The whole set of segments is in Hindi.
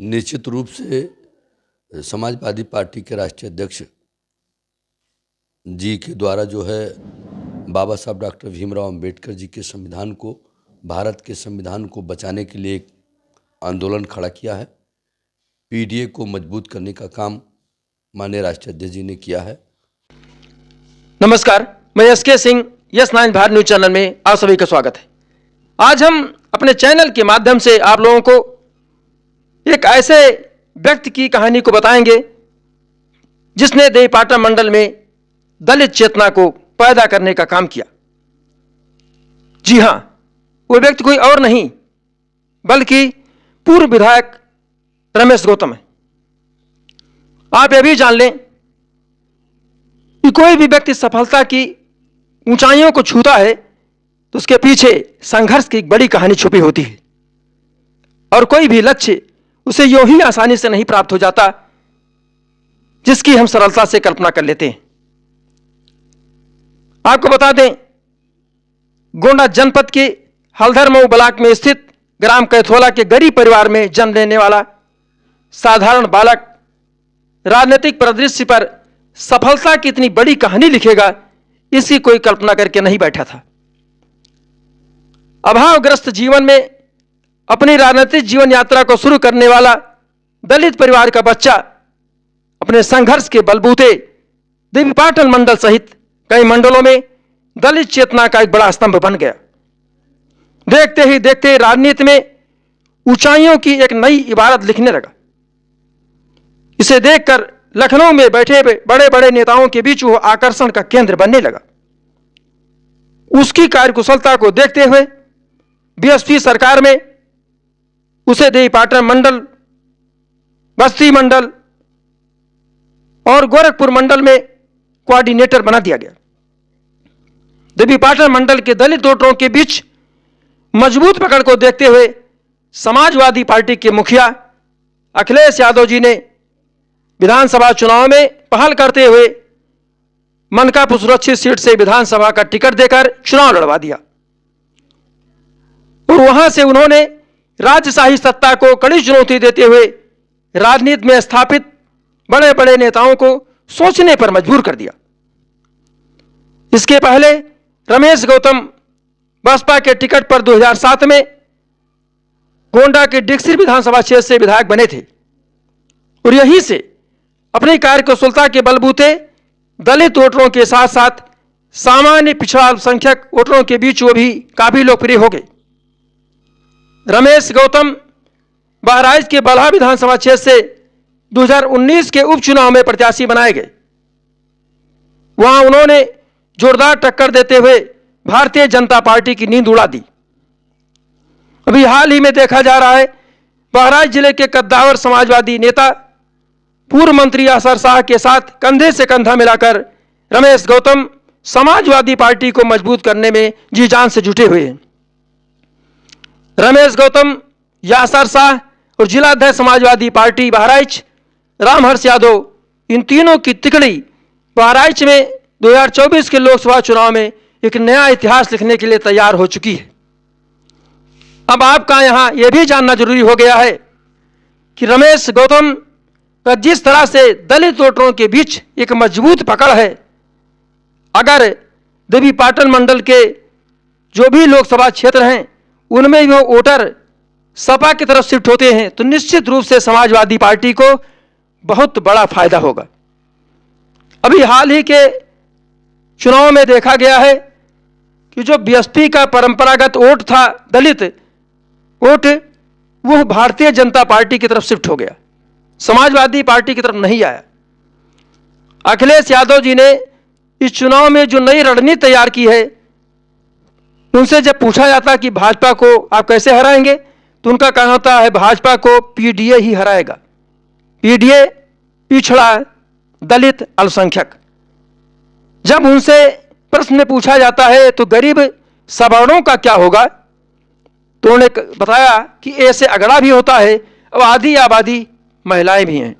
निश्चित रूप से समाजवादी पार्टी के राष्ट्रीय अध्यक्ष जी के द्वारा जो है बाबा साहब डॉक्टर भीमराव अंबेडकर जी के संविधान को, भारत के संविधान को बचाने के लिए एक आंदोलन खड़ा किया है। पीडीए को मजबूत करने का काम माननीय राष्ट्रीय अध्यक्ष जी ने किया है। नमस्कार, मैं एसके सिंह, यस9 भारत न्यूज चैनल में आप सभी का स्वागत है। आज हम अपने चैनल के माध्यम से आप लोगों को एक ऐसे व्यक्ति की कहानी को बताएंगे जिसने देवीपाटन मंडल में दलित चेतना को पैदा करने का काम किया। जी हां, वो व्यक्ति कोई और नहीं बल्कि पूर्व विधायक रमेश गौतम है। आप यह भी जान लें कि कोई भी व्यक्ति सफलता की ऊंचाइयों को छूता है तो उसके पीछे संघर्ष की एक बड़ी कहानी छुपी होती है और कोई भी लक्ष्य उसे यूं ही आसानी से नहीं प्राप्त हो जाता जिसकी हम सरलता से कल्पना कर लेते हैं। आपको बता दें, गोंडा जनपद के हल्दर ब्लॉक में स्थित ग्राम कैथोला के गरीब परिवार में जन्म लेने वाला साधारण बालक राजनीतिक परिदृश्य पर सफलता की इतनी बड़ी कहानी लिखेगा, इसकी कोई कल्पना करके नहीं बैठा था। अभावग्रस्त जीवन में अपनी राजनीतिक जीवन यात्रा को शुरू करने वाला दलित परिवार का बच्चा अपने संघर्ष के बलबूते देवीपाटन मंडल सहित कई मंडलों में दलित चेतना का एक बड़ा स्तंभ बन गया। देखते ही देखते राजनीति में ऊंचाइयों की एक नई इबारत लिखने लगा। इसे देखकर लखनऊ में बैठे बड़े बड़े नेताओं के बीच वो आकर्षण का केंद्र बनने लगा। उसकी कार्यकुशलता को देखते हुए बीएसपी सरकार में उसे देवीपाटन मंडल, बस्ती मंडल और गोरखपुर मंडल में कोऑर्डिनेटर बना दिया गया। देवीपाटन मंडल के दलित वोटरों के बीच मजबूत पकड़ को देखते हुए समाजवादी पार्टी के मुखिया अखिलेश यादव जी ने विधानसभा चुनाव में पहल करते हुए मनकापुर सुरक्षित सीट से विधानसभा का टिकट देकर चुनाव लड़वा दिया और वहां से उन्होंने राजशाही सत्ता को कड़ी चुनौती देते हुए राजनीति में स्थापित बड़े बड़े नेताओं को सोचने पर मजबूर कर दिया। इसके पहले रमेश गौतम बसपा के टिकट पर 2007 में गोंडा के डिक्सिर विधानसभा क्षेत्र से विधायक बने थे और यहीं से अपनी कार्यकुशलता के बलबूते दलित वोटरों के साथ साथ सामान्य पिछड़ा अल्पसंख्यक वोटरों के बीच वो भी काफी लोकप्रिय हो गए। रमेश गौतम बहराइच के बलहा विधानसभा क्षेत्र से 2019 के उपचुनाव में प्रत्याशी बनाए गए। वहां उन्होंने जोरदार टक्कर देते हुए भारतीय जनता पार्टी की नींद उड़ा दी। अभी हाल ही में देखा जा रहा है, बहराइच जिले के कद्दावर समाजवादी नेता पूर्व मंत्री असर शाह के साथ कंधे से कंधा मिलाकर रमेश गौतम समाजवादी पार्टी को मजबूत करने में जी जान से जुटे हुए हैं। रमेश गौतम, यासर शाह और जिलाध्यक्ष समाजवादी पार्टी बहराइच रामहर्ष यादव, इन तीनों की तिकड़ी बहराइच में 2024 के लोकसभा चुनाव में एक नया इतिहास लिखने के लिए तैयार हो चुकी है। अब आपका यहां यह भी जानना जरूरी हो गया है कि रमेश गौतम का जिस तरह से दलित वोटरों के बीच एक मजबूत पकड़ है, अगर देवीपाटन मंडल के जो भी लोकसभा क्षेत्र हैं उनमें वो वोटर सपा की तरफ शिफ्ट होते हैं तो निश्चित रूप से समाजवादी पार्टी को बहुत बड़ा फायदा होगा। अभी हाल ही के चुनाव में देखा गया है कि जो बीएसपी का परंपरागत वोट था, दलित वोट, वो भारतीय जनता पार्टी की तरफ शिफ्ट हो गया, समाजवादी पार्टी की तरफ नहीं आया। अखिलेश यादव जी ने इस चुनाव में जो नई रणनीति तैयार की है, उनसे जब पूछा जाता कि भाजपा को आप कैसे हराएंगे तो उनका कहना होता है भाजपा को पीडीए ही हराएगा। पीडीए पिछड़ा दलित अल्पसंख्यक। जब उनसे प्रश्न पूछा जाता है तो गरीब सवर्णों का क्या होगा तो उन्होंने बताया कि ऐसे अगड़ा भी होता है और आधी आबादी महिलाएं भी हैं।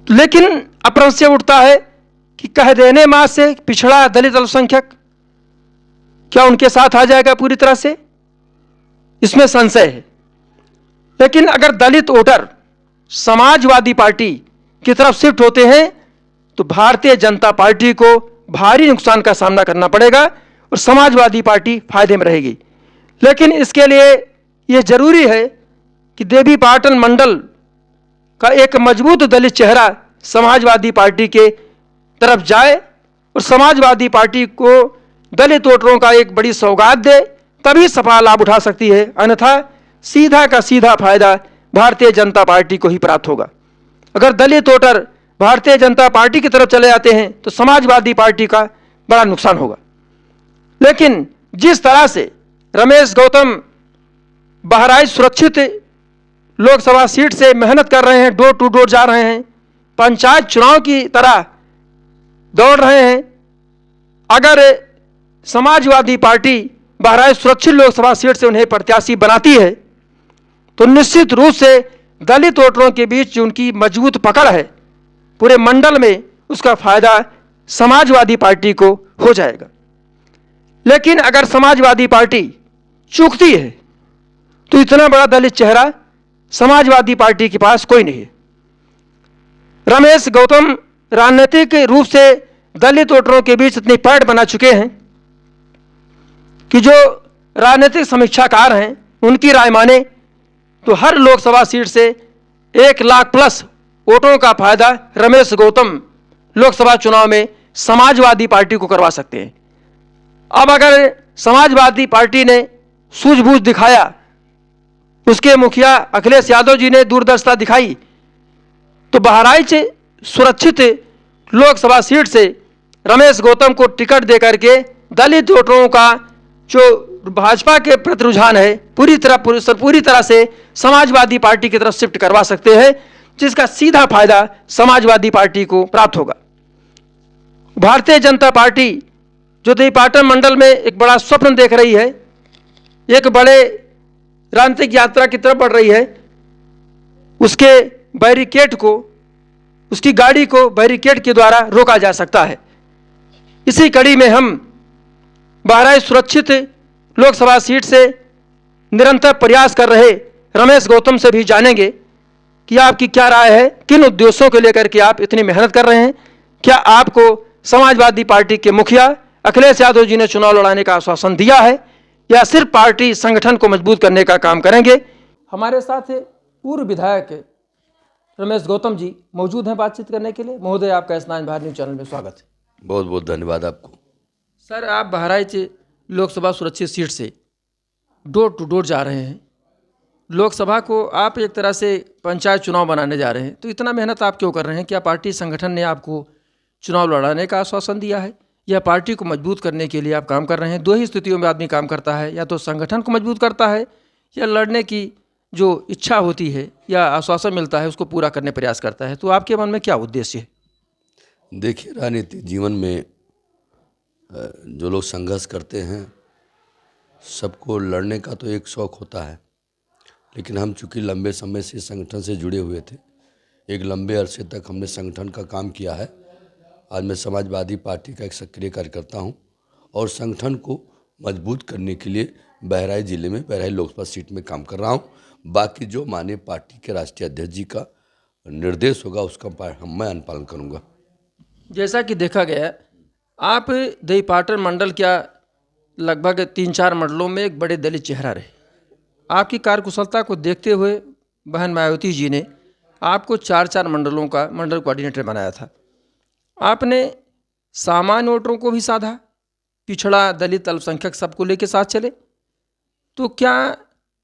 लेकिन अप्रश्न से उठता है कि कह देने मां से पिछड़ा दलित अल्पसंख्यक क्या उनके साथ आ जाएगा पूरी तरह से? इसमें संशय है। लेकिन अगर दलित वोटर समाजवादी पार्टी की तरफ शिफ्ट होते हैं तो भारतीय जनता पार्टी को भारी नुकसान का सामना करना पड़ेगा और समाजवादी पार्टी फायदे में रहेगी। लेकिन इसके लिए यह जरूरी है कि देवीपाटन मंडल का एक मजबूत दलित चेहरा समाजवादी पार्टी के तरफ जाए और समाजवादी पार्टी को दलित वोटरों का एक बड़ी सौगात दे, तभी सपा लाभ उठा सकती है, अन्यथा सीधा का सीधा फायदा भारतीय जनता पार्टी को ही प्राप्त होगा। अगर दलित वोटर भारतीय जनता पार्टी की तरफ चले जाते हैं तो समाजवादी पार्टी का बड़ा नुकसान होगा। लेकिन जिस तरह से रमेश गौतम बहराइच सुरक्षित लोकसभा सीट से मेहनत कर रहे हैं, डोर टू डोर जा रहे हैं, पंचायत चुनाव की तरह दौड़ रहे हैं, अगर समाजवादी पार्टी बहराइच सुरक्षित लोकसभा सीट से उन्हें प्रत्याशी बनाती है तो निश्चित रूप से दलित वोटरों के बीच जो उनकी मजबूत पकड़ है पूरे मंडल में, उसका फायदा समाजवादी पार्टी को हो जाएगा। लेकिन अगर समाजवादी पार्टी चूकती है तो इतना बड़ा दलित चेहरा समाजवादी पार्टी के पास कोई नहीं है। रमेश गौतम राजनीतिक रूप से दलित वोटरों के बीच इतनी पैठ बना चुके हैं कि जो राजनीतिक समीक्षाकार हैं उनकी राय माने तो हर लोकसभा सीट से 1 लाख प्लस वोटों का फायदा रमेश गौतम लोकसभा चुनाव में समाजवादी पार्टी को करवा सकते हैं। अब अगर समाजवादी पार्टी ने सूझबूझ दिखाया, उसके मुखिया अखिलेश यादव जी ने दूरदर्शिता दिखाई, तो बहराइच सुरक्षित लोकसभा सीट से रमेश गौतम को टिकट देकर के दलित वोटरों का जो भाजपा के प्रति रुझान है पूरी तरह से समाजवादी पार्टी की तरफ शिफ्ट करवा सकते हैं, जिसका सीधा फायदा समाजवादी पार्टी को प्राप्त होगा। भारतीय जनता पार्टी जो देवीपाटन मंडल में एक बड़ा स्वप्न देख रही है, एक बड़े राजनीतिक यात्रा की तरफ बढ़ रही है, उसके बैरिकेड को, उसकी गाड़ी को बैरिकेड के द्वारा रोका जा सकता है। इसी कड़ी में हम बहराइच सुरक्षित लोकसभा सीट से निरंतर प्रयास कर रहे रमेश गौतम से भी जानेंगे कि आपकी क्या राय है, किन उद्देश्यों को लेकर के आप इतनी मेहनत कर रहे हैं। क्या आपको समाजवादी पार्टी के मुखिया अखिलेश यादव जी ने चुनाव लड़ाने का आश्वासन दिया है या सिर्फ पार्टी संगठन को मजबूत करने का काम करेंगे? हमारे साथ पूर्व विधायक रमेश गौतम जी मौजूद हैं बातचीत करने के लिए। महोदय, आपका स्नान भारत न्यूज चैनल में स्वागत है। बहुत बहुत धन्यवाद आपको। सर, आप बहराइच लोकसभा सुरक्षित सीट से डोर टू डोर जा रहे हैं, लोकसभा को आप एक तरह से पंचायत चुनाव बनाने जा रहे हैं, तो इतना मेहनत आप क्यों कर रहे हैं? क्या पार्टी संगठन ने आपको चुनाव लड़ाने का आश्वासन दिया है या पार्टी को मजबूत करने के लिए आप काम कर रहे हैं? दो ही स्थितियों में आदमी काम करता है, या तो संगठन को मजबूत करता है या लड़ने की जो इच्छा होती है या आश्वासन मिलता है उसको पूरा करने प्रयास करता है। तो आपके मन में क्या उद्देश्य है? देखिए, राजनीतिक जीवन में जो लोग संघर्ष करते हैं सबको लड़ने का तो एक शौक़ होता है, लेकिन हम चूँकि लंबे समय से संगठन से जुड़े हुए थे, एक लंबे अरसे तक हमने संगठन का काम किया है। आज मैं समाजवादी पार्टी का एक सक्रिय कार्यकर्ता हूं और संगठन को मजबूत करने के लिए बहराइच जिले में बहराइच लोकसभा सीट में काम कर रहा हूं। बाकी जो माननीय पार्टी के राष्ट्रीय अध्यक्ष जी का निर्देश होगा उसका मैं अनुपालन करूंगा। जैसा कि देखा गया, आप देवीपाटन मंडल क्या लगभग 3-4 मंडलों में एक बड़े दलित चेहरा रहे। आपकी कार्यकुशलता को देखते हुए बहन मायावती जी ने आपको 4-4 मंडलों का मंडल कोऑर्डिनेटर बनाया था। आपने सामान्य वोटरों को भी साधा, पिछड़ा, दलित, अल्पसंख्यक सबको लेके साथ चले। तो क्या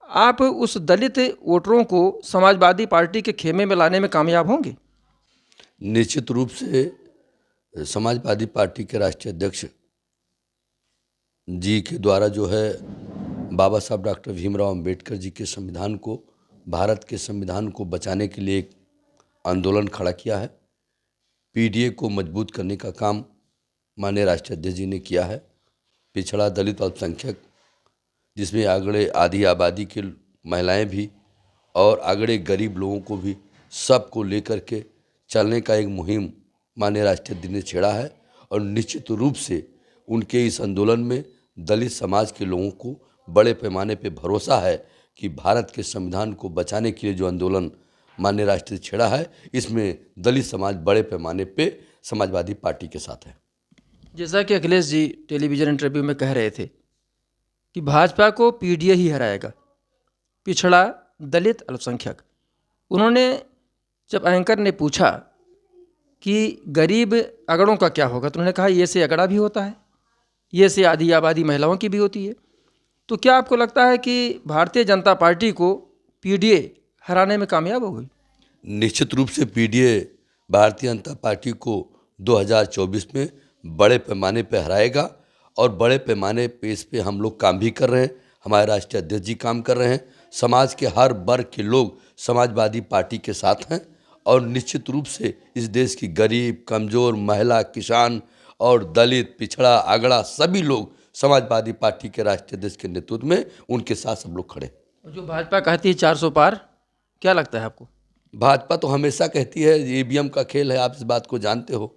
आप उस दलित वोटरों को समाजवादी पार्टी के खेमे में लाने में कामयाब होंगे? निश्चित रूप से समाजवादी पार्टी के राष्ट्रीय अध्यक्ष जी के द्वारा जो है बाबा साहब डॉक्टर भीमराव अंबेडकर जी के संविधान को, भारत के संविधान को बचाने के लिए एक आंदोलन खड़ा किया है। पीडीए को मजबूत करने का काम माननीय राष्ट्रीय अध्यक्ष जी ने किया है। पिछड़ा, दलित, अल्पसंख्यक, जिसमें आगड़े आधी आबादी के महिलाएं भी और आगड़े गरीब लोगों को भी, सबको लेकर के चलने का एक मुहिम माननीय राष्ट्रीय अध्यक्ष ने छेड़ा है। और निश्चित रूप से उनके इस आंदोलन में दलित समाज के लोगों को बड़े पैमाने पे भरोसा है कि भारत के संविधान को बचाने के लिए जो आंदोलन माननीय राष्ट्रपति छेड़ा है, इसमें दलित समाज बड़े पैमाने पे समाजवादी पार्टी के साथ है। जैसा कि अखिलेश जी टेलीविज़न इंटरव्यू में कह रहे थे कि भाजपा को पीडीए ही हराएगा, पिछड़ा, दलित, अल्पसंख्यक। उन्होंने जब एंकर ने पूछा कि गरीब अगड़ों का क्या होगा, तो उन्होंने कहा ये से अगड़ा भी होता है, ये से आधी आबादी महिलाओं की भी होती है। तो क्या आपको लगता है कि भारतीय जनता पार्टी को पीडीए हराने में कामयाब हो गई? निश्चित रूप से पीडीए भारतीय जनता पार्टी को 2024 में बड़े पैमाने पे हराएगा और बड़े पैमाने पे इस पे हम लोग काम भी कर रहे हैं। हमारे राष्ट्रीय अध्यक्ष जी काम कर रहे हैं। समाज के हर वर्ग के लोग समाजवादी पार्टी के साथ हैं और निश्चित रूप से इस देश की गरीब, कमज़ोर, महिला, किसान और दलित, पिछड़ा, अगड़ा सभी लोग समाजवादी पार्टी के राष्ट्रीय अध्यक्ष के नेतृत्व में उनके साथ सब लोग खड़े। जो भाजपा कहती है 400 पार, क्या लगता है आपको? भाजपा तो हमेशा कहती है, ईवीएम का खेल है, आप इस बात को जानते हो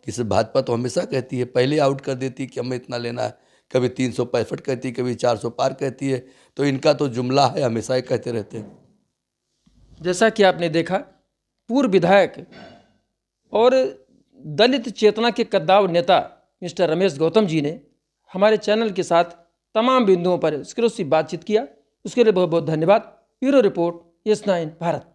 कि सिर्फ भाजपा तो हमेशा कहती है, पहले आउट कर देती है कि हमें इतना लेना है, कभी 365 कहती है, कभी 400 पार कहती है। तो इनका तो जुमला है, हमेशा ही कहते रहते हैं। जैसा कि आपने देखा, पूर्व विधायक और दलित चेतना के कद्दावर नेता मिस्टर रमेश गौतम जी ने हमारे चैनल के साथ तमाम बिंदुओं पर एक्सक्लूसिव बातचीत किया। उसके लिए बहुत बहुत धन्यवाद। Bureau report, yes 9 Bharat.